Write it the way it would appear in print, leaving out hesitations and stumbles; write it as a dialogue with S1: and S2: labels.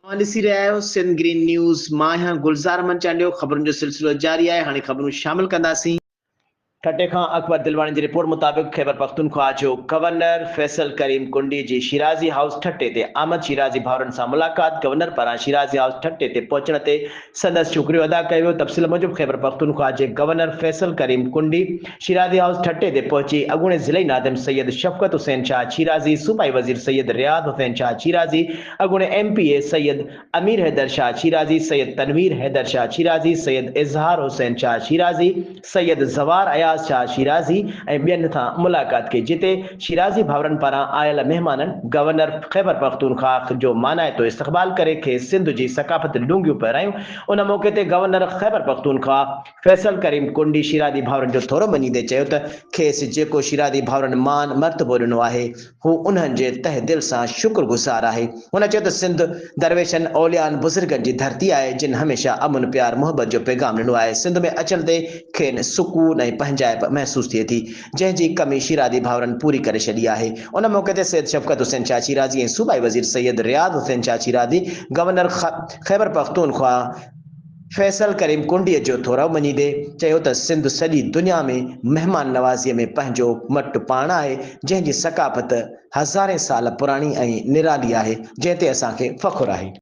S1: ॾिसी रहिया आहियो सिंध ग्रीन न्यूज़। मां आहियां गुलज़ार मंचालियो। ख़बरुनि जो सिलसिलो जारी आहे। हाणे ख़बरूं शामिल कंदासीं। ठटे खां अकबर दिलवानी जी रिपोर्ट मुताबिक़ ख़ैबर पख्तूनख्वा जो गवर्नर फैसल करीम कुंडी जी शिराज़ी हाउस ठटे ते आमद शिराज़ी भाउरनि सां मुलाक़ात। गवर्नर पारां शिराज़ी हाउस ठटे ते पहुचण ते संदसि शुक्रियो अदा कयो वियो। तफ़सील मूजिबि ख़ैबर पख्तूनख्वा जे गवर्नर फैसल करीम कुंडी शिराज़ी हाउस ठटे ते पहुची अॻूणे ज़िले नादिम सैयद शफ़क़त हुसैन शाह शिराज़ी, सूबाई वज़ीर सैयद रियाद हुसैन शाह शिराज़ी, अॻूणे MPA सैयद अमीर हैदर शाह शिराज़ी, सैयद तनवीर हैदर शाह शिराज़ी, सैयद इज़हार हुसैन शाह शिराज़ी, सैयद ज़वार अयाज़ शाह शिराज़ी ऐं ॿियनि सां मुलाक़ात कई, जिते शिराज़ी भाउरनि पारां आयल महिमाननि गवर्नर ख़ैबर पख्तूनख्वा जो मानाइतो इस्तक़बाल करे खेसि सिंध जी सक़ाफ़त लुंगियूं पहिरायूं। उन मौक़े ते गवर्नर ख़ैबर पख्तूनख्वा फैसल करीम कुंडी शिराज़ी भाउरनि जो थोरो मञींदे चयो त खेसि जेको शिराज़ी भाउरनि मान मर्तबो ॾिनो आहे हू उन्हनि जे तहे दिलि सां शुक्रगुज़ार आहे। हुन चयो त सिंध दरवेशनि औलियानि बुज़ुर्गनि जी धरती आहे जिन हमेशह अमन प्यार मोहबत जो पैगाम ॾिनो आहे। सिंध में अचण ते खेनि सुकून ऐं पंहिंजाइप महसूस थिए थी, जंहिंजी कमी शिराज़ी भाउरनि पूरी करे छॾी आहे। उन मौक़े ते सैयद शफ़क़त हुसैन शाह शिराज़ी ऐं सूबाई वज़ीर सैयद रियाद हुसैन शाह शिराज़ी गवर्नर ख़ैबर पख्तूनख्वा फैसल करीम कुंडीअ जो थोरो मञींदे चयो त सिंध सॼी दुनिया में महिमान नवाज़ीअ में पंहिंजो मट पाण आहे, जंहिंजी सक़ाफ़त हज़ारे साल पुराणी ऐं निराली आहे, जंहिं ते असांखे फ़ख़ुरु आहे।